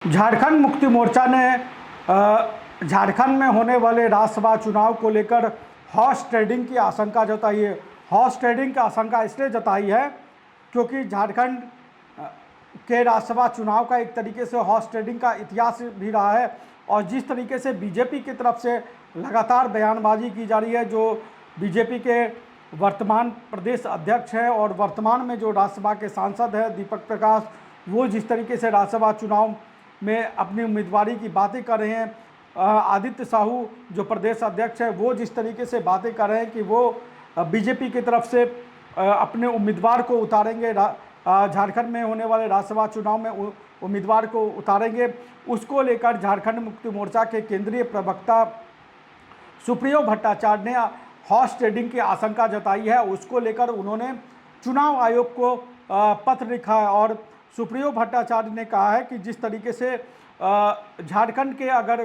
झारखंड मुक्ति मोर्चा ने झारखंड में होने वाले राज्यसभा चुनाव को लेकर हॉर्स ट्रेडिंग की आशंका जताई है। हॉर्स ट्रेडिंग की आशंका इसलिए जताई है क्योंकि झारखंड के राज्यसभा चुनाव का एक तरीके से हॉर्स ट्रेडिंग का इतिहास भी रहा है और जिस तरीके से बीजेपी की तरफ से लगातार बयानबाजी की जा रही है, जो बीजेपी के वर्तमान प्रदेश अध्यक्ष हैं और वर्तमान में जो राज्यसभा के सांसद हैं दीपक प्रकाश, वो जिस तरीके से राज्यसभा चुनाव में अपनी उम्मीदवारी की बातें कर रहे हैं, आदित्य साहू जो प्रदेश अध्यक्ष है वो जिस तरीके से बातें कर रहे हैं कि वो बीजेपी की तरफ से अपने उम्मीदवार को उतारेंगे, झारखंड में होने वाले राज्यसभा चुनाव में उम्मीदवार को उतारेंगे, उसको लेकर झारखंड मुक्ति मोर्चा के केंद्रीय प्रवक्ता सुप्रियो भट्टाचार्य ने हॉर्स ट्रेडिंग की आशंका जताई है। उसको लेकर उन्होंने चुनाव आयोग को पत्र लिखा है और सुप्रियो भट्टाचार्य ने कहा है कि जिस तरीके से झारखंड के अगर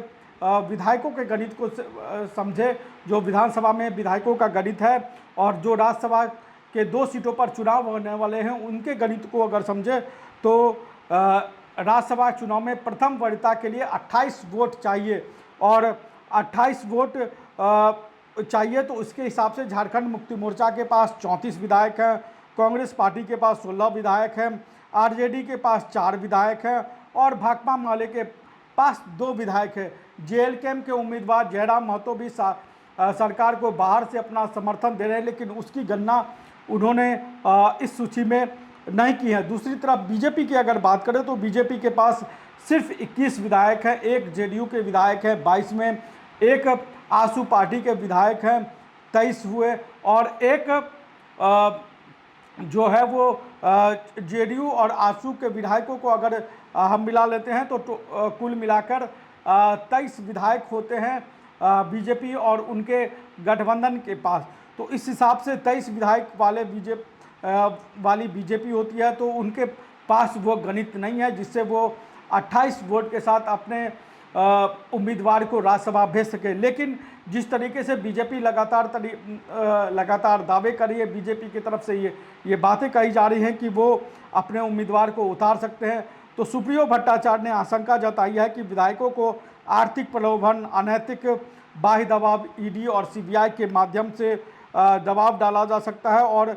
विधायकों के गणित को समझे, जो विधानसभा में विधायकों का गणित है और जो राज्यसभा के 2 सीटों पर चुनाव होने वाले हैं उनके गणित को अगर समझे तो राज्यसभा चुनाव में प्रथम वरीयता के लिए 28 वोट चाहिए और 28 वोट चाहिए तो उसके हिसाब से झारखंड मुक्ति मोर्चा के पास 34 विधायक हैं, कांग्रेस पार्टी के पास 16 विधायक हैं, आरजेडी के पास 4 विधायक हैं और भाकपा माले के पास 2 विधायक हैं। जेएलकेएम के उम्मीदवार जयराम महतो भी सरकार को बाहर से अपना समर्थन दे रहे हैं, लेकिन उसकी गणना उन्होंने इस सूची में नहीं की है। दूसरी तरफ बीजेपी की अगर बात करें तो बीजेपी के पास सिर्फ 21 विधायक हैं, एक जेडीयू के विधायक हैं 22 में, एक आसू पार्टी के विधायक हैं 23 हुए और एक जो है वो जेडीयू और आसू के विधायकों को अगर हम मिला लेते हैं तो कुल मिलाकर 23 विधायक होते हैं बीजेपी और उनके गठबंधन के पास। तो इस हिसाब से 23 विधायक वाली बीजेपी होती है तो उनके पास वो गणित नहीं है जिससे वो 28 वोट के साथ अपने उम्मीदवार को राज्यसभा भेज सके। लेकिन जिस तरीके से बीजेपी लगातार दावे कर रही है, बीजेपी की तरफ से ये बातें कही जा रही हैं कि वो अपने उम्मीदवार को उतार सकते हैं, तो सुप्रियो भट्टाचार्य ने आशंका जताई है कि विधायकों को आर्थिक प्रलोभन, अनैतिक बाह्य दबाव, ईडी और सीबीआई के माध्यम से दबाव डाला जा सकता है और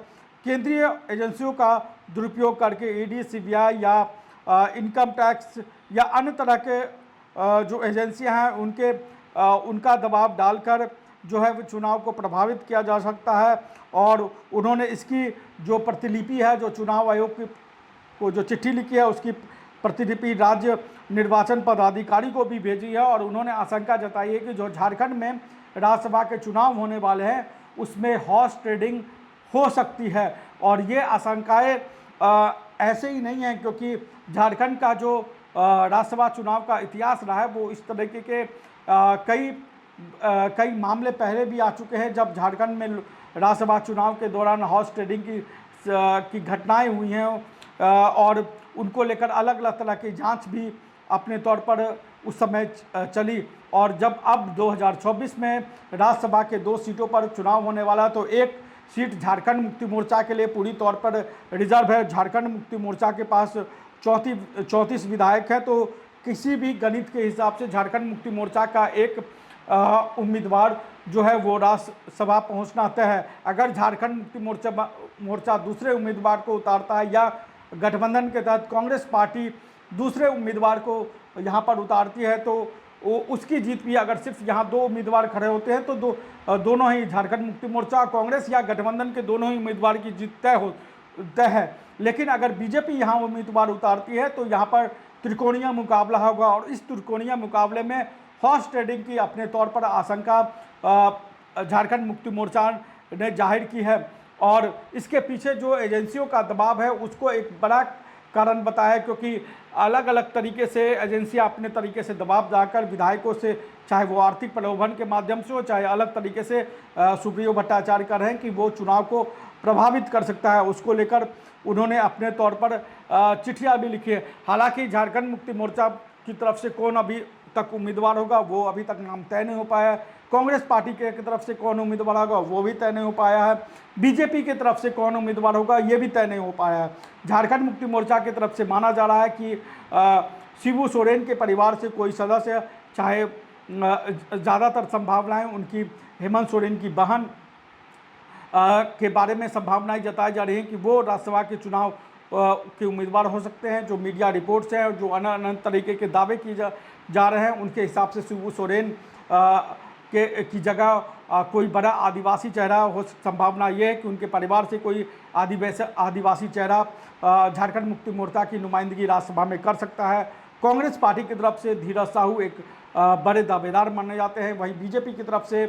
केंद्रीय एजेंसियों का दुरुपयोग करके ईडी, सीबीआई या इनकम टैक्स या अन्य तरह के जो एजेंसियां हैं उनका दबाव डालकर जो है चुनाव को प्रभावित किया जा सकता है। और उन्होंने इसकी जो प्रतिलिपि है, जो चुनाव आयोग को जो चिट्ठी लिखी है उसकी प्रतिलिपि राज्य निर्वाचन पदाधिकारी को भी भेजी है और उन्होंने आशंका जताई है कि जो झारखंड में राज्यसभा के चुनाव होने वाले हैं उसमें हॉर्स ट्रेडिंग हो सकती है। और ये आशंकाएँ ऐसे ही नहीं हैं क्योंकि झारखंड का जो राज्यसभा चुनाव का इतिहास रहा है वो इस तरीके के कई मामले पहले भी आ चुके हैं जब झारखंड में राज्यसभा चुनाव के दौरान हॉर्स ट्रेडिंग की घटनाएं हुई हैं और उनको लेकर अलग अलग तरह की जांच भी अपने तौर पर उस समय चली। और जब अब 2024 में राज्यसभा के 2 सीटों पर चुनाव होने वाला है तो एक सीट झारखंड मुक्ति मोर्चा के लिए पूरी तौर पर रिजर्व है। झारखंड मुक्ति मोर्चा के पास 34 विधायक हैं तो किसी भी गणित के हिसाब से झारखंड मुक्ति मोर्चा का एक उम्मीदवार जो है वो राज्यसभा पहुंचना तय है। अगर झारखंड मुक्ति मोर्चा दूसरे उम्मीदवार को उतारता है या गठबंधन के तहत कांग्रेस पार्टी दूसरे उम्मीदवार को यहाँ पर उतारती है तो उसकी जीत भी, अगर सिर्फ यहाँ 2 उम्मीदवार खड़े होते हैं तो दोनों ही झारखंड मुक्ति मोर्चा, कांग्रेस या गठबंधन के दोनों ही उम्मीदवार की जीत तय है। लेकिन अगर बीजेपी यहाँ उम्मीदवार उतारती है तो यहाँ पर त्रिकोणीय मुकाबला होगा और इस त्रिकोणीय मुकाबले में हॉर्स ट्रेडिंग की अपने तौर पर आशंका झारखंड मुक्ति मोर्चा ने जाहिर की है। और इसके पीछे जो एजेंसियों का दबाव है उसको एक बड़ा कारण बताया क्योंकि अलग अलग तरीके से एजेंसियां अपने तरीके से दबाव डालकर विधायकों से, चाहे वो आर्थिक प्रलोभन के माध्यम से हो चाहे अलग तरीके से सुप्रियो भट्टाचार्य कर रहे हैं कि वो चुनाव को प्रभावित कर सकता है, उसको लेकर उन्होंने अपने तौर पर चिट्ठियाँ भी लिखी है। हालांकि झारखंड मुक्ति मोर्चा की तरफ से कौन अभी तक उम्मीदवार होगा वो अभी तक नाम तय नहीं हो पाया है, कांग्रेस पार्टी की तरफ से कौन उम्मीदवार होगा वो भी तय नहीं हो पाया है, बीजेपी की तरफ से कौन उम्मीदवार होगा ये भी तय नहीं हो पाया है। झारखंड मुक्ति मोर्चा की तरफ से माना जा रहा है कि शिबू सोरेन के परिवार से कोई सदस्य, चाहे ज़्यादातर संभावनाएं उनकी हेमंत सोरेन की बहन के बारे में संभावनाएं जताई जा रही हैं कि वो राज्यसभा के चुनाव के उम्मीदवार हो सकते हैं। जो मीडिया रिपोर्ट्स हैं और जो अनंत तरीके के दावे किए जा रहे हैं, उनके हिसाब से शिबू सोरेन की जगह कोई बड़ा आदिवासी चेहरा हो, संभावना ये है कि उनके परिवार से कोई आदिवासी चेहरा झारखंड मुक्ति मोर्चा की नुमाइंदगी राज्यसभा में कर सकता है। कांग्रेस पार्टी की तरफ से धीरज साहू एक बड़े दावेदार माने जाते हैं। वहीं बीजेपी की तरफ से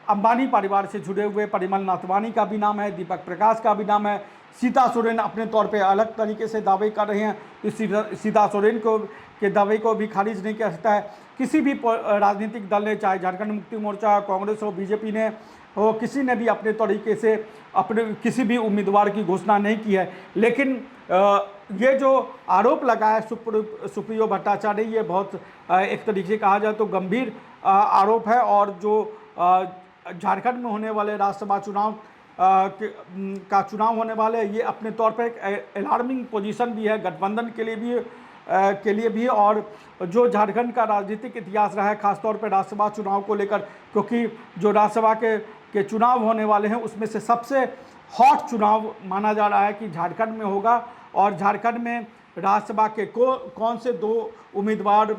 अंबानी परिवार से जुड़े हुए परिमल नाथवानी का भी नाम है, दीपक प्रकाश का भी नाम है। सीता सोरेन अपने तौर पे अलग तरीके से दावे कर रहे हैं, तो सीता सोरेन के दावे को भी खारिज नहीं किया सकता है। किसी भी राजनीतिक दल ने, चाहे झारखंड मुक्ति मोर्चा, कांग्रेस हो, बीजेपी ने हो, किसी ने भी अपने तरीके से अपने किसी भी उम्मीदवार की घोषणा नहीं की है। लेकिन ये जो आरोप लगा है सुप्रियो भट्टाचार्य, ये बहुत एक तरीके से कहा जाए तो गंभीर आरोप है। और जो झारखंड में होने वाले राज्यसभा चुनाव का चुनाव होने वाले, ये अपने तौर पर एक अलार्मिंग पोजीशन भी है गठबंधन के लिए भी और जो झारखंड का राजनीतिक इतिहास रहा है, खासतौर पर राज्यसभा चुनाव को लेकर, क्योंकि जो राज्यसभा के चुनाव होने वाले हैं उसमें से सबसे हॉट चुनाव माना जा रहा है कि झारखंड में होगा। और झारखंड में राज्यसभा के कौन से 2 उम्मीदवार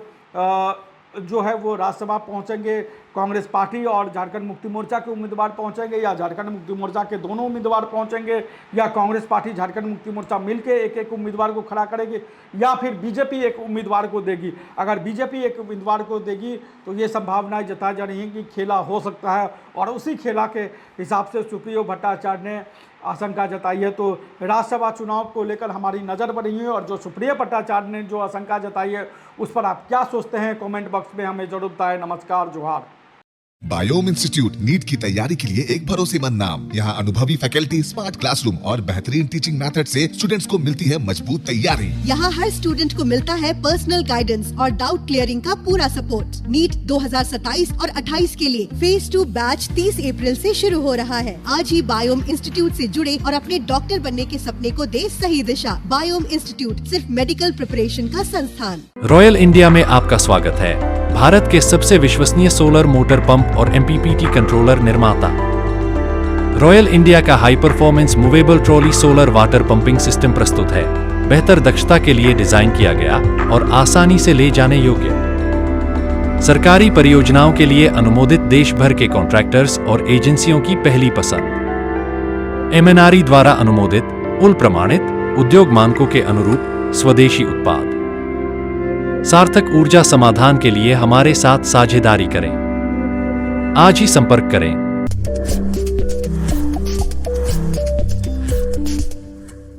जो है वो राज्यसभा पहुंचेंगे, कांग्रेस पार्टी और झारखंड मुक्ति मोर्चा के उम्मीदवार पहुंचेंगे, या झारखंड मुक्ति मोर्चा के दोनों उम्मीदवार पहुंचेंगे, या कांग्रेस पार्टी झारखंड मुक्ति मोर्चा मिलके एक उम्मीदवार को खड़ा करेगी, या फिर बीजेपी एक उम्मीदवार को देगी। अगर बीजेपी एक उम्मीदवार को देगी तो ये संभावनाएं जताई जा रही हैं कि खेला हो सकता है। और उसी खेला के हिसाब से सुप्रियो भट्टाचार्य ने आशंका जताई है। तो राज्यसभा चुनाव को लेकर हमारी नज़र बनी हुई है और जो सुप्रियो भट्टाचार्य ने जो आशंका जताई है उस पर आप क्या सोचते हैं, कमेंट बॉक्स में हमें जरूर बताएं। नमस्कार, जोहार। बायोम इंस्टीट्यूट नीट की तैयारी के लिए एक भरोसेमंद नाम। यहाँ अनुभवी फैकल्टी, स्मार्ट क्लासरूम और बेहतरीन टीचिंग मेथड से स्टूडेंट्स को मिलती है मजबूत तैयारी। यहाँ हर स्टूडेंट को मिलता है पर्सनल गाइडेंस और डाउट क्लियरिंग का पूरा सपोर्ट। नीट 2027 और 28 के लिए फेज 2 बैच 30 अप्रैल से शुरू हो रहा है। आज ही बायोम इंस्टीट्यूट से जुड़े और अपने डॉक्टर बनने के सपने को दे सही दिशा। बायोम इंस्टीट्यूट सिर्फ मेडिकल प्रिपरेशन का संस्थान। रॉयल इंडिया में आपका स्वागत है। भारत के सबसे विश्वसनीय सोलर मोटर पंप और MPPT कंट्रोलर निर्माता। रॉयल इंडिया का high performance movable trolley solar water pumping system प्रस्तुत है। बेहतर दक्षता के लिए डिजाइन किया गया और आसानी से ले जाने योग्य। सरकारी परियोजनाओं के लिए अनुमोदित देश भर के कॉन्ट्रैक्टर्स और एजेंसियों की पहली पसंद। MNRE द्वारा अनुमोदित, उल प्रमाणित, उद्योग मानकों के अनुरूप स्वदेशी उत्पाद। सार्थक ऊर्जा समाधान के लिए हमारे साथ साझेदारी करें। आज ही संपर्क करें।